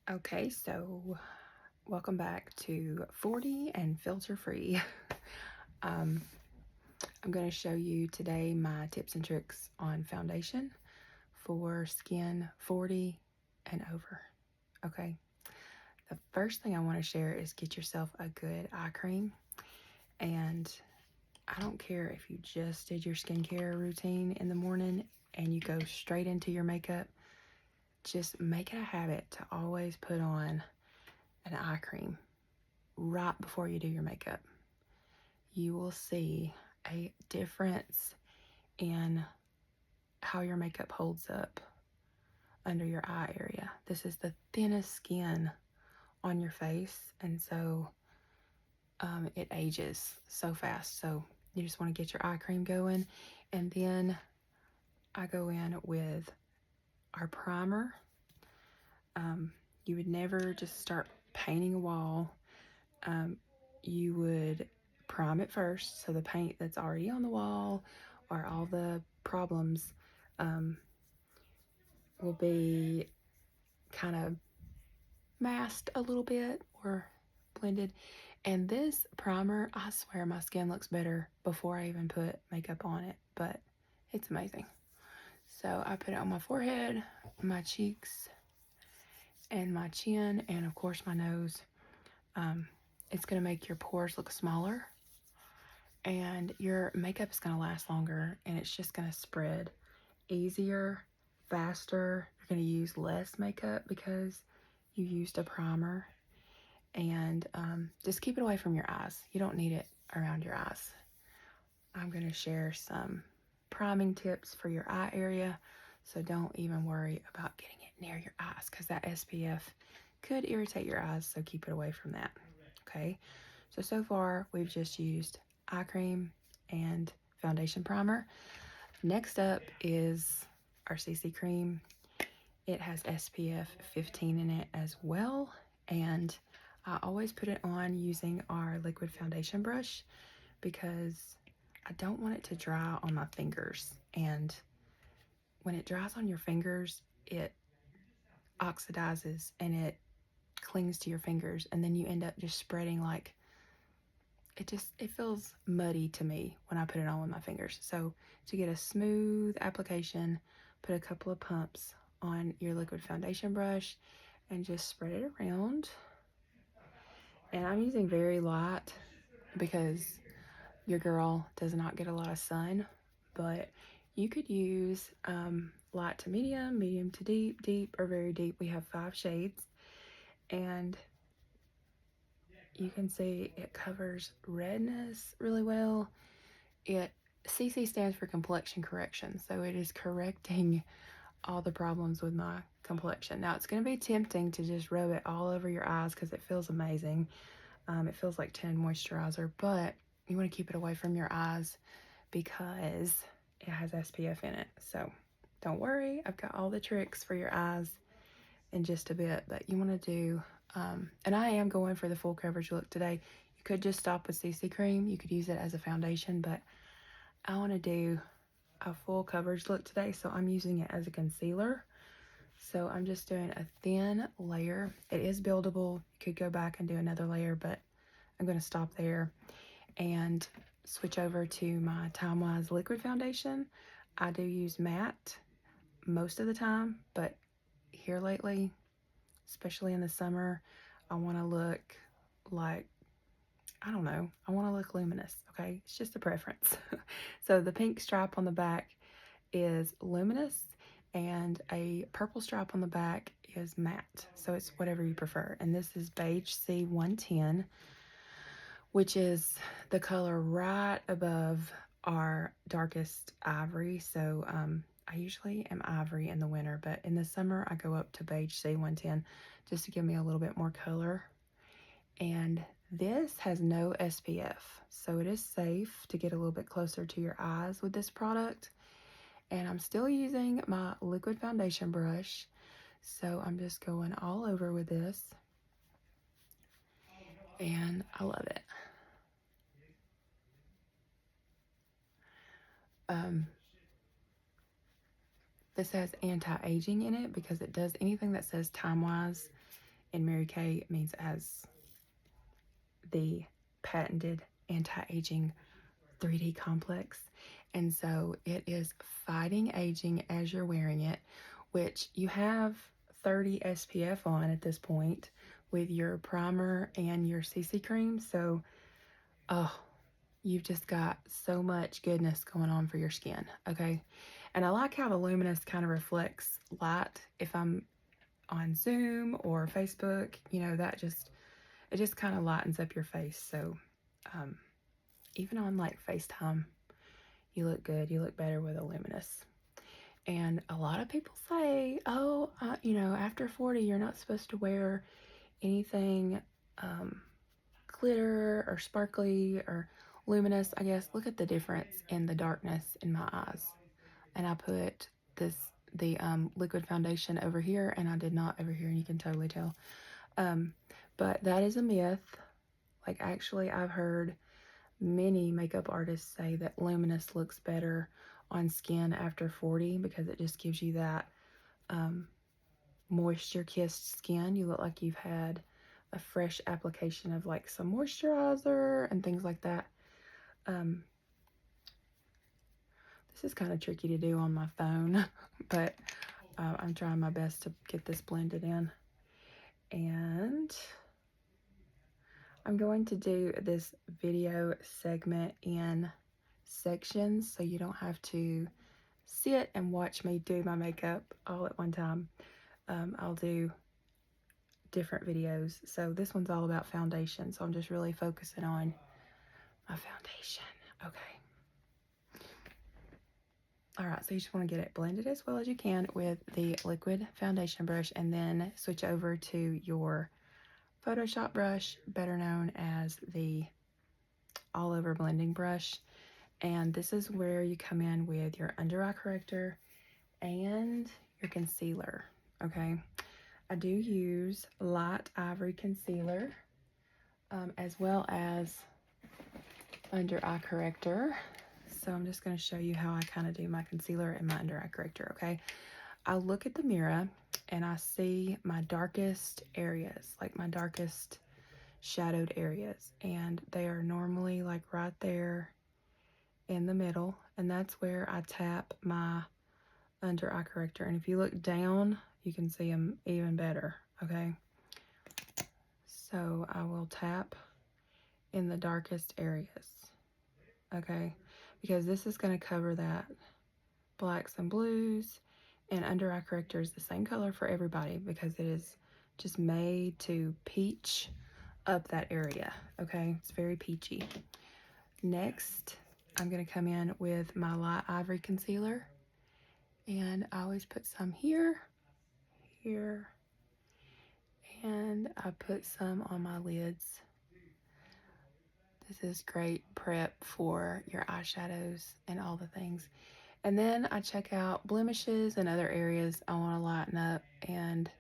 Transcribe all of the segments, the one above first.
Okay, so welcome back to 40 and Filter Free. um, I'm going to show you today my tips and tricks on foundation for skin 40 and over. Okay, the first thing I want to share is get yourself a good eye cream. And I don't care if you just did your skincare routine in the morning and you go straight into your makeup, just make it a habit to always put on an eye cream right before you do your makeup. You will see a difference in how your makeup holds up under your eye area. This is the thinnest skin on your face, and so it ages so fast. So you just want to get your eye cream going, and then I go in with our primer. You would never just start painting a wall. You would prime it first, so the paint that's already on the wall or all the problems will be kind of masked a little bit or blended. And this primer, I swear my skin looks better before I even put makeup on it, but it's amazing. So I put it on my forehead, my cheeks, and my chin, and of course my nose. It's going to make your pores look smaller, and your makeup is going to last longer, and it's just going to spread easier, faster. You're going to use less makeup because you used a primer. And just keep it away from your eyes. You don't need it around your eyes. I'm going to share some priming tips for your eye area, so don't even worry about getting it near your eyes because that SPF could irritate your eyes, so keep it away from that. Okay, so far we've just used eye cream and foundation primer. Next up is our CC cream. It has SPF 15 in it as well, and I always put it on using our liquid foundation brush because I don't want it to dry on my fingers. And when it dries on your fingers, it oxidizes and it clings to your fingers, and then you end up just spreading like it feels muddy to me when I put it on with my fingers. So to get a smooth application, put a couple of pumps on your liquid foundation brush and just spread it around. And I'm using very light because your girl does not get a lot of sun, but you could use light to medium, medium to deep, deep, or very deep. We have 5 shades, and you can see it covers redness really well. CC stands for complexion correction, so it is correcting all the problems with my complexion. Now, it's going to be tempting to just rub it all over your eyes because it feels amazing. It feels like tinted moisturizer, but you want to keep it away from your eyes because it has SPF in it. So don't worry, I've got all the tricks for your eyes in just a bit, but you want to do, and I am going for the full coverage look today. You could just stop with CC cream. You could use it as a foundation, but I want to do a full coverage look today, so I'm using it as a concealer. So I'm just doing a thin layer. It is buildable. You could go back and do another layer, but I'm going to stop there and switch over to my Time Wise liquid foundation. I do use matte most of the time, but here lately, especially in the summer, I want to look like, I don't know, I want to look luminous, okay? It's just a preference. So the pink stripe on the back is luminous, and a purple stripe on the back is matte. So it's whatever you prefer. And this is Beige C110, which is the color right above our darkest ivory. So I usually am ivory in the winter, but in the summer I go up to Beige C110 just to give me a little bit more color. And this has no SPF, so it is safe to get a little bit closer to your eyes with this product. And I'm still using my liquid foundation brush, so I'm just going all over with this, and I love it. This has anti-aging in it because it does anything that says Time Wise. and Mary Kay means it has the patented anti-aging 3D complex. And so it is fighting aging as you're wearing it, which you have 30 SPF on at this point with your primer and your CC cream. So, oh, you've just got so much goodness going on for your skin, okay? And I like how the Luminous kind of reflects light. If I'm on Zoom or Facebook, you know, it just kind of lightens up your face. So, um, even on like FaceTime, you look good. You look better with a Luminous. And a lot of people say, oh, you know, after 40, you're not supposed to wear anything glitter or sparkly or luminous. I guess look at the difference in the darkness in my eyes. And I put the liquid foundation over here, and I did not over here, and you can totally tell. But that is a myth. Like, actually, I've heard many makeup artists say that luminous looks better on skin after 40 because it just gives you that moisture kissed skin. You look like you've had a fresh application of like some moisturizer and things like that. This is kind of tricky to do on my phone, but I'm trying my best to get this blended in. And I'm going to do this video segment in sections so you don't have to sit and watch me do my makeup all at one time. I'll do different videos. So this one's all about foundation. So I'm just really focusing on my foundation. Okay. All right, so you just want to get it blended as well as you can with the liquid foundation brush, and then switch over to your Photoshop brush, better known as the all over blending brush. And this is where you come in with your under eye corrector and your concealer. Okay, I do use light ivory concealer as well as under eye corrector. So I'm just going to show you how I kind of do my concealer and my under eye corrector. Okay, I look at the mirror and I see my darkest areas, like my darkest shadowed areas, and they are normally like right there in the middle, and that's where I tap my under eye corrector. And if you look down, you can see them even better. Okay, so I will tap in the darkest areas. Okay, because this is going to cover that blacks and blues, and under eye corrector is the same color for everybody because it is just made to peach up that area. Okay, it's very peachy. Next, I'm going to come in with my light ivory concealer, and I always put some here, here, and I put some on my lids. This is great prep for your eyeshadows and all the things. And then I check out blemishes and other areas I want to lighten up. And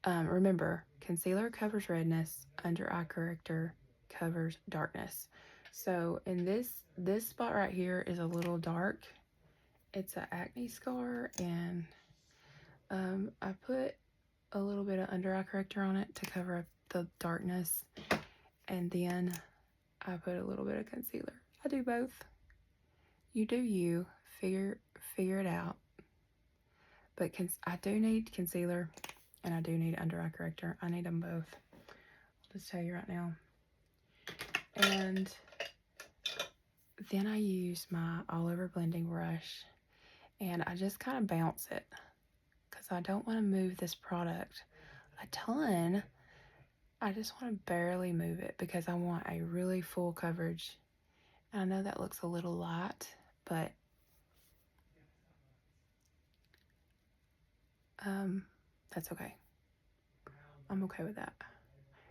remember, concealer covers redness, under eye corrector covers darkness. So in this spot right here is a little dark. It's an acne scar, and I put a little bit of under eye corrector on it to cover up the darkness, and then I put a little bit of concealer. I do both. You do you. Figure it out. But I do need concealer and I do need under eye corrector. I need them both. I'll just tell you right now. And then I use my all over blending brush, and I just kind of bounce it because I don't want to move this product a ton. I just want to barely move it because I want a really full coverage. And I know that looks a little light, but that's okay. I'm okay with that.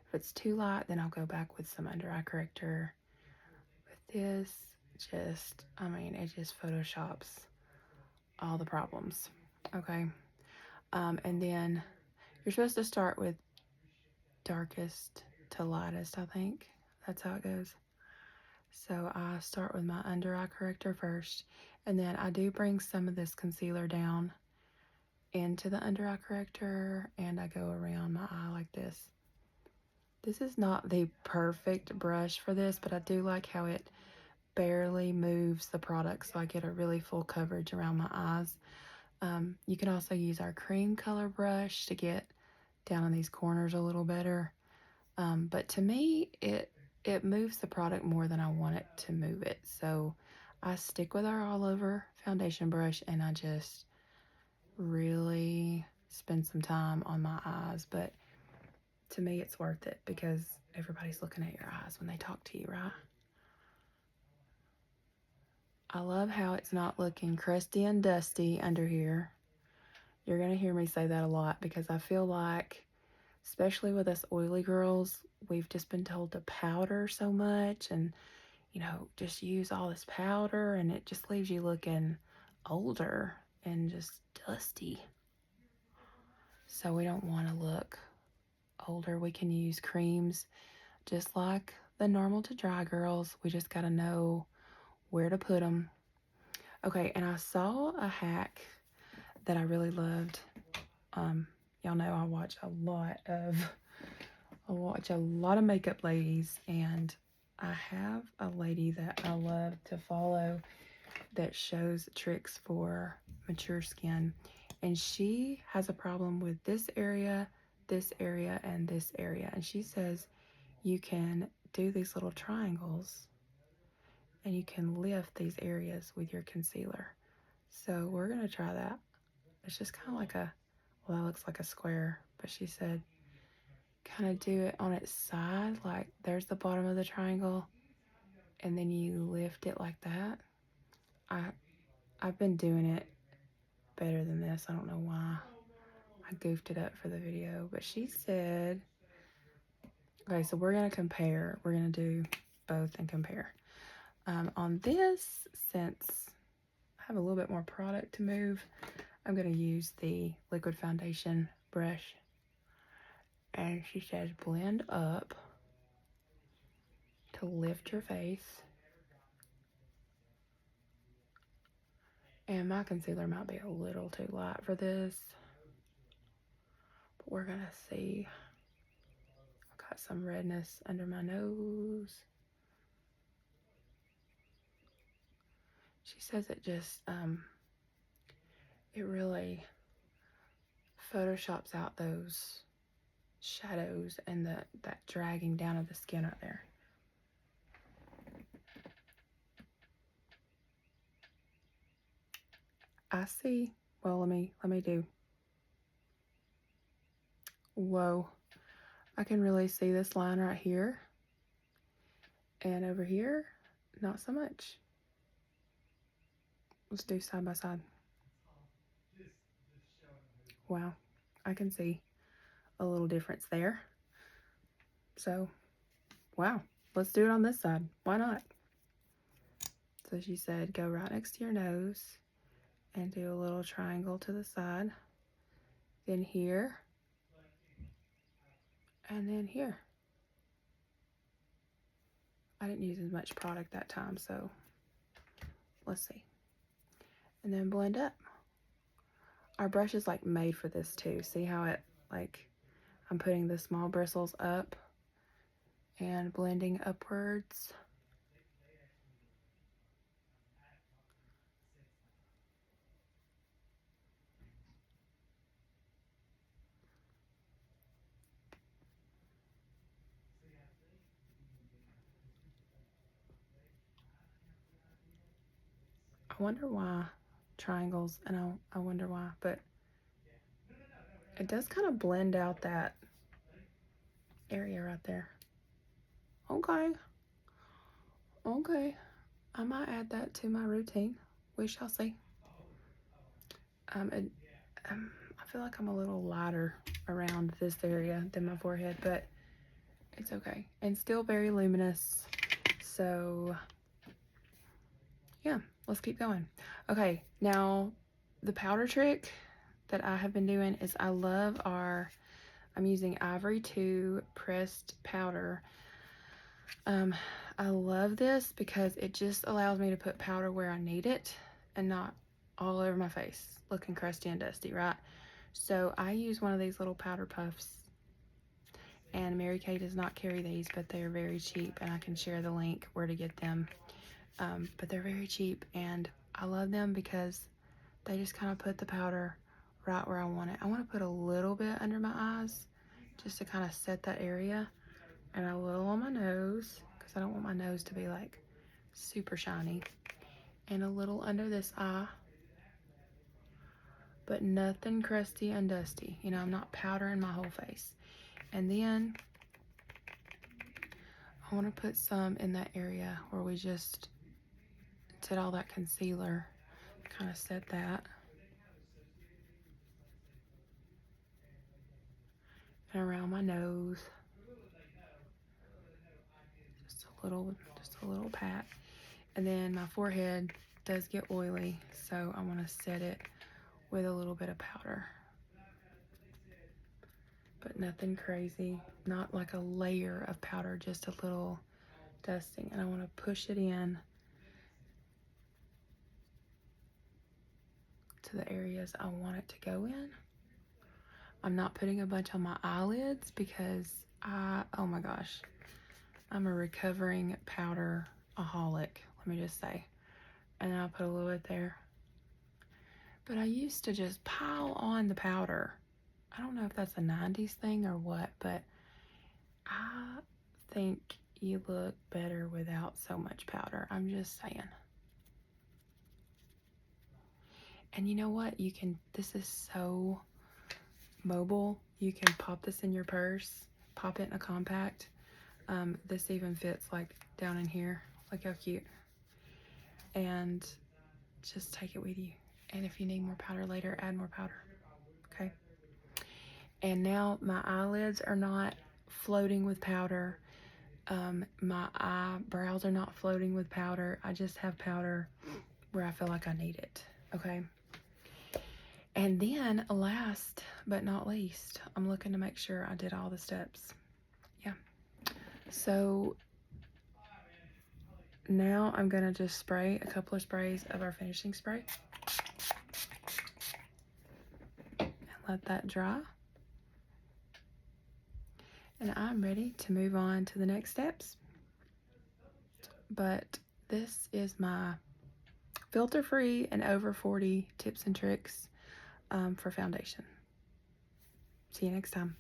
If it's too light, then I'll go back with some under eye corrector. With this, it just photoshops all the problems. Okay. And then you're supposed to start with darkest to lightest, I think. That's how it goes. So I start with my under eye corrector first, and then I do bring some of this concealer down into the under eye corrector and I go around my eye like this. This is not the perfect brush for this, but I do like how it barely moves the product, so I get a really full coverage around my eyes. You can also use our cream color brush to get down in these corners a little better. But to me, it moves the product more than I want it to move it. So I stick with our all over foundation brush and I just really spend some time on my eyes. But to me, it's worth it because everybody's looking at your eyes when they talk to you, right? I love how it's not looking crusty and dusty under here. You're going to hear me say that a lot because I feel like, especially with us oily girls, we've just been told to powder so much and, you know, just use all this powder and it just leaves you looking older and just dusty. So we don't want to look older. We can use creams just like the normal to dry girls. We just got to know where to put them. Okay, and I saw a hack that I really loved. Y'all know I watch a lot of makeup ladies, and I have a lady that I love to follow that shows tricks for mature skin, and she has a problem with this area, and this area, and she says you can do these little triangles and you can lift these areas with your concealer. So we're gonna try that. It's just kind of like a, well, that looks like a square, but she said kind of do it on its side, like there's the bottom of the triangle, and then you lift it like that. I've been doing it better than this. I don't know why. I goofed it up for the video, but she said, okay, so we're gonna compare. We're gonna do both and compare. On this, since I have a little bit more product to move, I'm gonna use the liquid foundation brush. And she says blend up to lift your face. And my concealer might be a little too light for this, but we're gonna see. I've got some redness under my nose. She says it just, it really photoshops out those shadows and that dragging down of the skin right there. I see. Well, let me do. Whoa. I can really see this line right here. And over here, not so much. Let's do side by side. Wow. I can see a little difference there. So, wow. Let's do it on this side. Why not? So she said, go right next to your nose and do a little triangle to the side. Then here. And then here. I didn't use as much product that time, so let's see. And then blend up. Our brush is like made for this too. See how it, like, I'm putting the small bristles up and blending upwards. I wonder why triangles, and I wonder why, but it does kind of blend out that area right there. Okay. Okay. I might add that to my routine. We shall see. I feel like I'm a little lighter around this area than my forehead, but it's okay. And still very luminous. So, yeah, let's keep going. Okay, now the powder trick that I have been doing is I'm using Ivory 2 pressed powder. I love this because it just allows me to put powder where I need it and not all over my face looking crusty and dusty, right? So I use one of these little powder puffs, and Mary Kay does not carry these, but they're very cheap, and I can share the link where to get them. But they're very cheap, and I love them because they just kind of put the powder right where I want it. I want to put a little bit under my eyes just to kind of set that area, and a little on my nose because I don't want my nose to be like super shiny, and a little under this eye, but nothing crusty and dusty. You know, I'm not powdering my whole face. And then I want to put some in that area where we just did all that concealer, kind of set that. And around my nose. Just a little pat. And then my forehead does get oily, so I want to set it with a little bit of powder. But nothing crazy, not like a layer of powder, just a little dusting. And I want to push it in to the areas I want it to go in. I'm not putting a bunch on my eyelids because oh my gosh, I'm a recovering powder-aholic, let me just say. And I'll put a little bit there. But I used to just pile on the powder. I don't know if that's a 90s thing or what, but I think you look better without so much powder. I'm just saying. And you know what? This is so mobile. You can pop this in your purse, pop it in a compact. This even fits like down in here. Look how cute. And just take it with you. And if you need more powder later, add more powder. Okay. And now my eyelids are not floating with powder. My eyebrows are not floating with powder. I just have powder where I feel like I need it. Okay. And then last but not least, I'm looking to make sure I did all the steps. Yeah. So now I'm gonna just spray a couple of sprays of our finishing spray and let that dry. And I'm ready to move on to the next steps. But this is my filter-free and over 40 tips and tricks for foundation. See you next time.